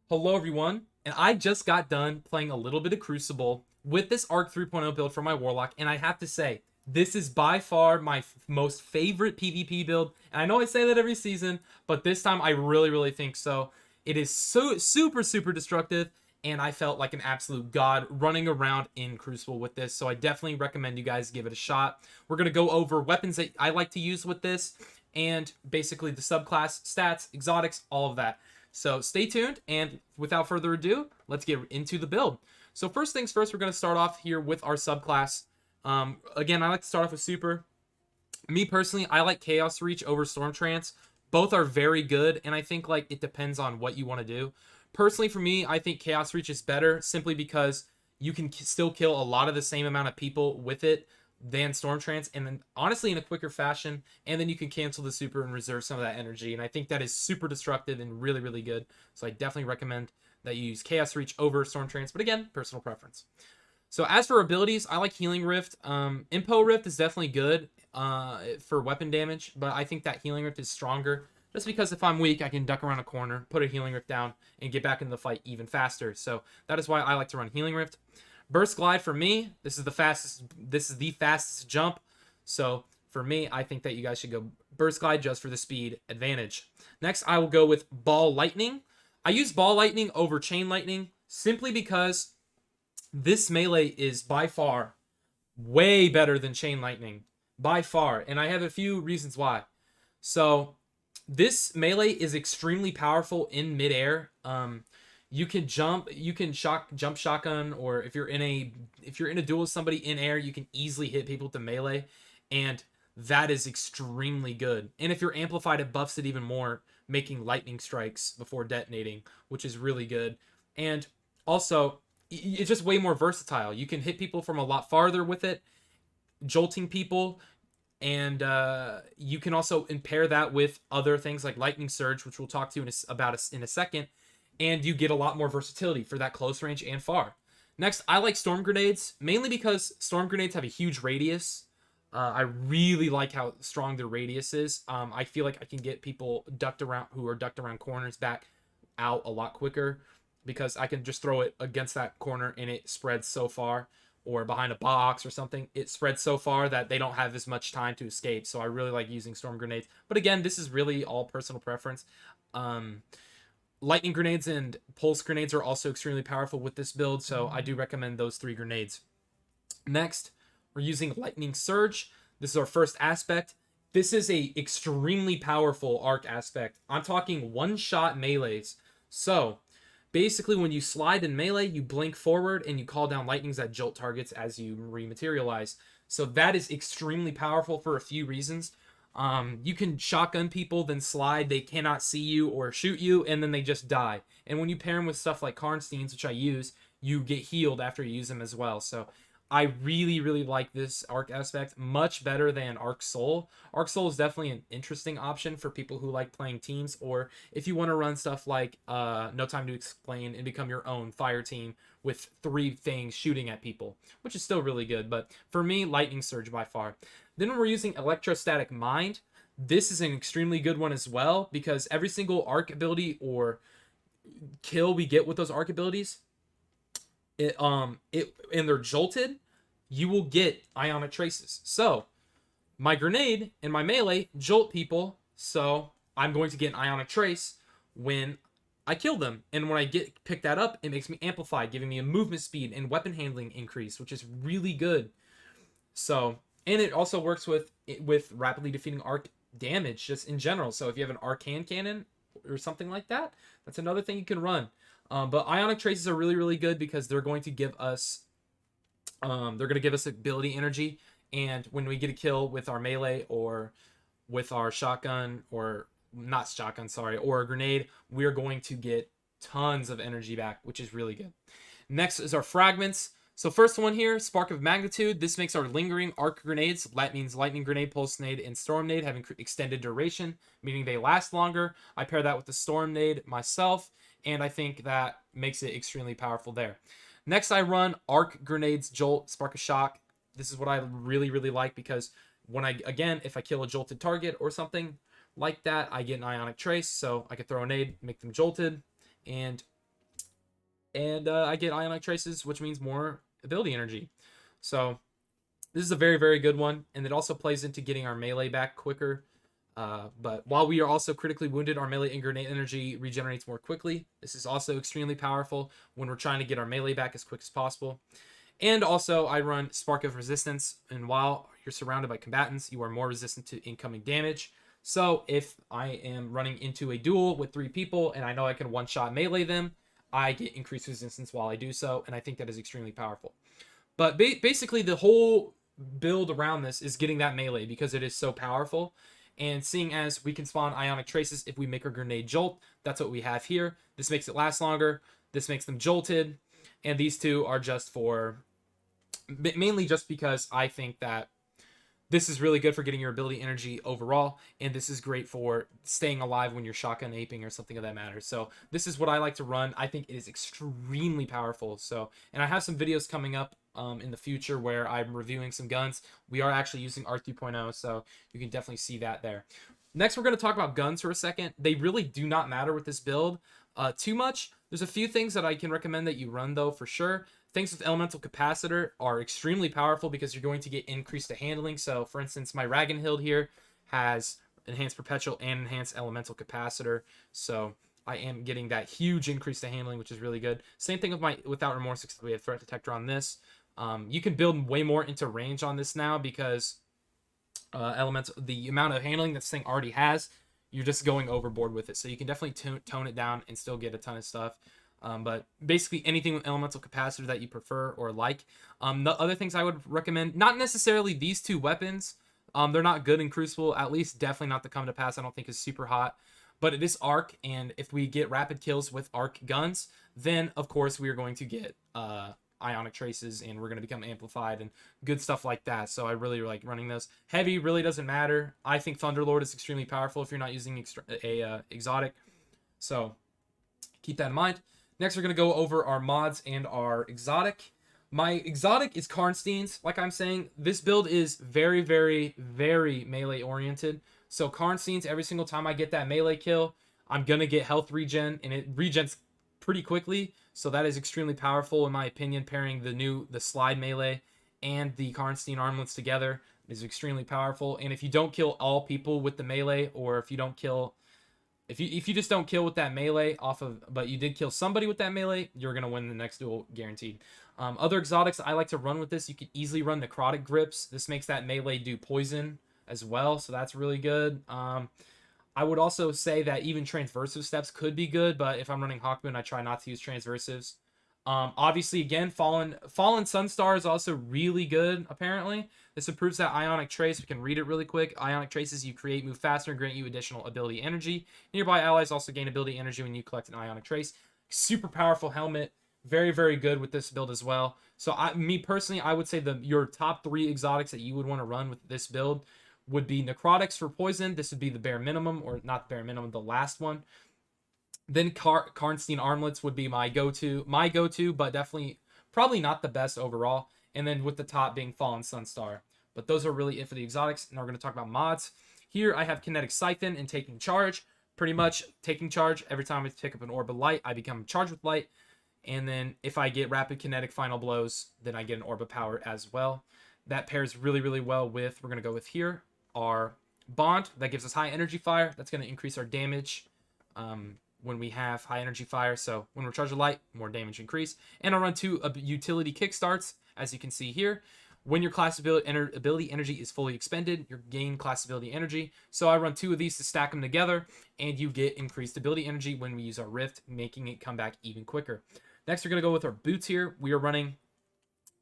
Hello everyone, and I just got done playing a little bit of Crucible with this Arc 3.0 build for my Warlock, and I have to say, this is by far my most favorite PvP build, and I know I say that every season, but this time I really think so. It is so super destructive, and I felt like an absolute god running around in Crucible with this, so I definitely recommend you guys give it a shot. We're going to go over weapons that I like to use with this, and basically the subclass, stats, exotics, all of that. So stay tuned, and without further ado, let's get into the build. So first things first, we're going to start off here with our subclass. Again, I like to start off with Super. Me personally, I like Chaos Reach over Storm Trance. Both are very good, and I think like it depends on what you want to do. Personally, for me, I think Chaos Reach is better simply because you can still kill a lot of the same amount of people with it than Storm Trance, and then honestly in a quicker fashion, and then you can cancel the super and reserve some of that energy, and I think that is super destructive and really good. So I definitely recommend that you use Chaos Reach over Storm Trance, but again, personal preference. So as for abilities, I like Healing Rift. Impo Rift is definitely good for weapon damage, but I think that Healing Rift is stronger just because if I'm weak, I can duck around a corner, put a Healing Rift down, and get back into the fight even faster. So that is why I like to run Healing Rift. Burst Glide for me, this is the fastest jump. So for me, I think that you guys should go Burst Glide just for the speed advantage. Next, I will go with Ball Lightning. I use Ball Lightning over Chain Lightning simply because this melee is by far way better than Chain Lightning. By far. And I have a few reasons why. So this melee is extremely powerful in midair. You can jump jump shotgun, or if you're in a duel with somebody in air, you can easily hit people with the melee, and that is extremely good. And if you're amplified, it buffs it even more, making lightning strikes before detonating, which is really good. And also, it's just way more versatile. You can hit people from a lot farther with it, jolting people, and you can also impair that with other things like lightning surge, which we'll talk to in a second, and you get a lot more versatility for that close range and far. Next, I like storm grenades, mainly because storm grenades have a huge radius. I really like how strong their radius is. I feel like I can get people who are ducked around corners back out a lot quicker because I can just throw it against that corner and it spreads so far, or behind a box or something. It spreads so far that they don't have as much time to escape. So I really like using storm grenades. But again, this is really all personal preference. Lightning grenades and pulse grenades are also extremely powerful with this build, so I do recommend those 3 grenades. Next, we're using lightning surge. This is our first aspect. This is a extremely powerful arc aspect. I'm talking one-shot melees. So basically, when you slide in melee, you blink forward and you call down lightnings that jolt targets as you rematerialize. So that is extremely powerful for a few reasons. You can shotgun people, then slide. They cannot see you or shoot you, and then they just die. And when you pair them with stuff like Karnsteins, which I use, you get healed after you use them as well. So I really like this arc aspect much better than Arc Soul. Arc Soul is definitely an interesting option for people who like playing teams, or if you want to run stuff like No Time to Explain and become your own fire team with 3 things shooting at people, which is still really good. But for me, Lightning Surge by far. Then we're using Electrostatic Mind. This is an extremely good one as well because every single arc ability or kill we get with those arc abilities, and they're jolted, you will get ionic traces. So my grenade and my melee jolt people, so I'm going to get an ionic trace when I kill them. And when I pick that up, it makes me amplified, giving me a movement speed and weapon handling increase, which is really good. So, and it also works with rapidly defeating arc damage just in general. So if you have an arcane cannon or something like that, that's another thing you can run. But ionic traces are really good because they're going to give us ability energy, and when we get a kill with our melee or with our shotgun, or not shotgun, sorry, or a grenade, we are going to get tons of energy back, which is really good. Next is our fragments. So first one here, Spark of Magnitude. This makes our lingering arc grenades, that means lightning grenade, pulse nade, and storm nade, having extended duration, meaning they last longer. I pair that with the storm nade myself, and I think that makes it extremely powerful there. Next, I run arc grenades, jolt, spark of shock. This is what I really like because if I kill a jolted target or something like that, I get an ionic trace, so I could throw a nade, make them jolted, and and I get ionic traces, which means more ability energy. So this is a very, very good one, and it also plays into getting our melee back quicker. But while we are also critically wounded, our melee and grenade energy regenerates more quickly. This is also extremely powerful when we're trying to get our melee back as quick as possible. And also, I run Spark of Resistance, and while you're surrounded by combatants, you are more resistant to incoming damage. So if I am running into a duel with 3 people and I know I can one-shot melee them, I get increased resistance while I do so, and I think that is extremely powerful. But basically, the whole build around this is getting that melee because it is so powerful. And seeing as we can spawn ionic traces if we make our grenade jolt, that's what we have here. This makes it last longer. This makes them jolted. And these two are just for, mainly just because I think that this is really good for getting your ability energy overall, and this is great for staying alive when you're shotgun aping or something of that matter. So this is what I like to run. I think it is extremely powerful. So, and I have some videos coming up in the future where I'm reviewing some guns. We are actually using Arc 3.0, so you can definitely see that there. Next, we're going to talk about guns for a second. They really do not matter with this build too much. There's a few things that I can recommend that you run, though, for sure. Things with elemental capacitor are extremely powerful because you're going to get increased to handling. So, for instance, my Ragnhild here has enhanced perpetual and enhanced elemental capacitor. So I am getting that huge increase to handling, which is really good. Same thing with my without remorse, because we have threat detector on this. You can build way more into range on this now because the amount of handling this thing already has, you're just going overboard with it. So you can definitely tone it down and still get a ton of stuff. But basically anything with elemental capacitor that you prefer or like. The other things I would recommend, not necessarily these 2 weapons. They're not good in Crucible, at least definitely not the Come to Pass. I don't think is super hot, but it is arc, and if we get rapid kills with arc guns, then of course we are going to get ionic traces, and we're going to become amplified and good stuff like that. So I really like running those. Heavy really doesn't matter. I think Thunderlord is extremely powerful if you're not using exotic. So keep that in mind. Next, we're going to go over our mods and our exotic. My exotic is Karnstein's. Like I'm saying, this build is very, very, very melee oriented. So Karnstein's, every single time I get that melee kill, I'm going to get health regen, and it regens pretty quickly. So that is extremely powerful, in my opinion. Pairing the slide melee and the Karnstein armlets together is extremely powerful. And if you don't kill all people with the melee, or if you don't kill... If you just don't kill with that melee but you did kill somebody with that melee, you're going to win the next duel guaranteed. Other exotics I like to run with this, you can easily run necrotic grips. This makes that melee do poison as well, so that's really good. I would also say that even transversive steps could be good, but if I'm running Hawkmoon, I try not to use transversives. Obviously, again, Fallen Sunstar is also really good, apparently. This improves that Ionic Trace. We can read it really quick. Ionic Traces you create move faster and grant you additional ability energy. Nearby allies also gain ability energy when you collect an Ionic Trace. Super powerful helmet. Very, very good with this build as well. So, me personally, I would say your top 3 exotics that you would want to run with this build would be Necrotics for poison. This would be the bare minimum, or not bare minimum, the last one. Then Karnstein armlets would be my go-to, but definitely probably not the best overall. And then with the top being Fallen Sunstar. But those are really it for the exotics. Now we're going to talk about mods. Here I have Kinetic Siphon and Taking Charge. Pretty much Taking Charge, every time I pick up an Orb of Light, I become charged with light. And then if I get Rapid Kinetic Final Blows, then I get an Orb of Power as well. That pairs really, really well with, we're going to go with here, our Bond. That gives us high energy fire. That's going to increase our damage when we have high energy fire. So when we're charged with light, more damage increase. And I'll run 2 utility kickstarts, as you can see here. When your class ability energy is fully expended, you gain class ability energy. So I run 2 of these to stack them together, and you get increased ability energy when we use our Rift, making it come back even quicker. Next, we're going to go with our boots here. We are running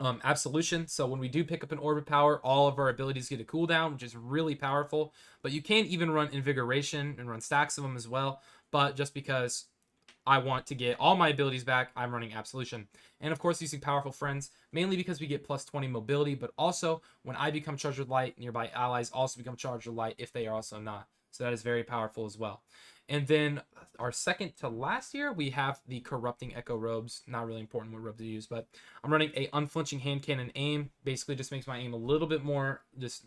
Absolution. So when we do pick up an Orb of Power, all of our abilities get a cooldown, which is really powerful. But you can even run Invigoration and run stacks of them as well. But just because I want to get all my abilities back, I'm running Absolution. And of course, using Powerful Friends, mainly because we get plus 20 mobility, but also when I become charged with light, nearby allies also become charged with light if they are also not. So that is very powerful as well. And then our second to last here, we have the Corrupting Echo Robes. Not really important what robe to use, but I'm running a Unflinching Hand Cannon aim. Basically just makes my aim a little bit more, just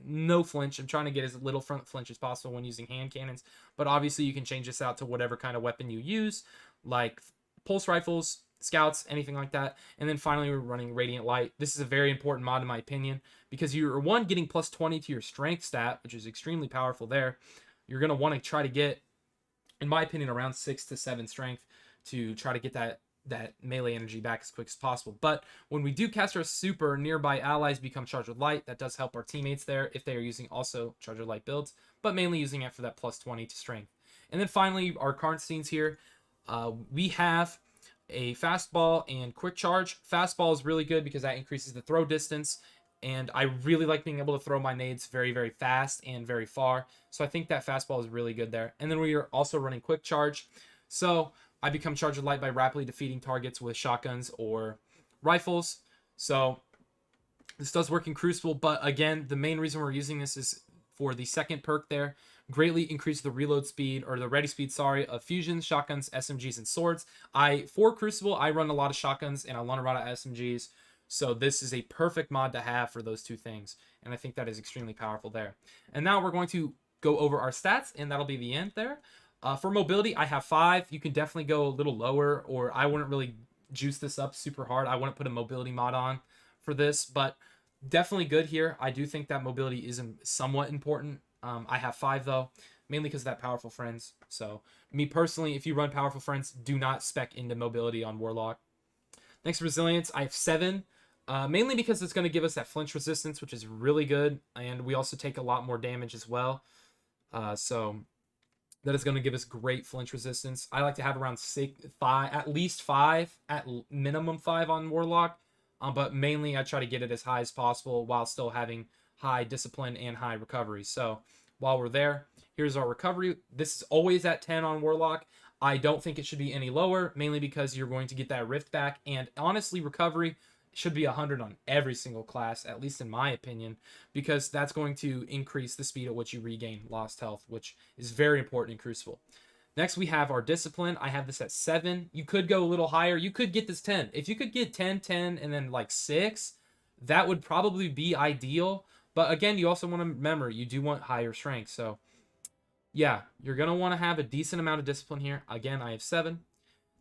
no flinch. I'm trying to get as little front flinch as possible when using hand cannons, but obviously you can change this out to whatever kind of weapon you use, like pulse rifles, scouts, anything like that. And then finally, we're running Radiant Light. This is a very important mod in my opinion because you're, one, getting plus 20 to your strength stat, which is extremely powerful there. You're going to want to try to get, in my opinion, around 6 to 7 strength to try to get that melee energy back as quick as possible. But when we do cast our super, nearby allies become charged with light. That does help our teammates there if they are using also charged with light builds, but mainly using it for that plus 20 to strength. And then finally, our current scenes here, we have a fastball and quick charge. Fastball is really good because that increases the throw distance, and I really like being able to throw my nades very, very fast and very far. So I think that fastball is really good there. And then we are also running quick charge. So I become charged with light by rapidly defeating targets with shotguns or rifles. So this does work in Crucible, but again, the main reason we're using this is for the second perk there. Greatly increase the reload speed, or the ready speed, sorry, of fusions, shotguns, SMGs, and swords. For Crucible, I run a lot of shotguns and I run a lot of SMGs. So this is a perfect mod to have for those two things. And I think that is extremely powerful there. And now we're going to go over our stats, and that'll be the end there. For mobility, I have 5. You can definitely go a little lower, or I wouldn't really juice this up super hard. I wouldn't put a mobility mod on for this, but definitely good here. I do think that mobility is somewhat important. I have 5 though, mainly because of that powerful friends. So me personally, if you run powerful friends, do not spec into mobility on Warlock. Next, resilience, I have 7. Mainly because it's going to give us that flinch resistance, which is really good, and we also take a lot more damage as well. So that is going to give us great flinch resistance. I like to have around 5, at least 5, at minimum 5 on Warlock. But mainly I try to get it as high as possible while still having high discipline and high recovery. So while we're there, here's our recovery. This is always at 10 on Warlock. I don't think it should be any lower, mainly because you're going to get that rift back. And honestly, recovery should be 100 on every single class, at least in my opinion, because that's going to increase the speed at which you regain lost health, which is very important in Crucible. Next, we have our discipline. I have this at 7. You could go a little higher. You could get this 10. If you could get 10, 10, and then like 6, that would probably be ideal. But again, you also want to remember, you do want higher strength. So yeah, you're going to want to have a decent amount of discipline here. Again, I have 7.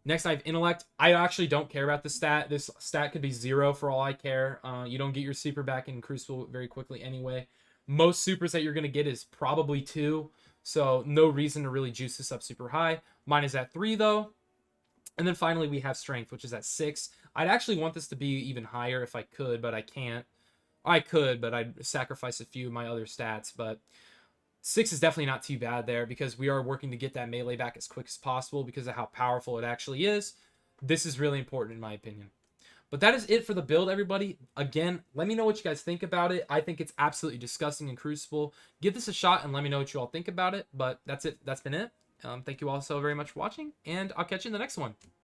Next, I have intellect. I actually don't care about the stat. This stat could be 0 for all I care. You don't get your super back in Crucible very quickly anyway. Most supers that you're going to get is probably 2. So no reason to really juice this up super high. Mine is at 3 though. And then finally we have strength, which is at 6. I'd actually want this to be even higher if I could, but I can't. I could, but I'd sacrifice a few of my other stats. But 6 is definitely not too bad there because we are working to get that melee back as quick as possible because of how powerful it actually is. This is really important in my opinion. But that is it for the build, everybody. Again, let me know what you guys think about it. I think it's absolutely disgusting in Crucible. Give this a shot and let me know what you all think about it. But that's it. That's been it. Thank you all so very much for watching, and I'll catch you in the next one.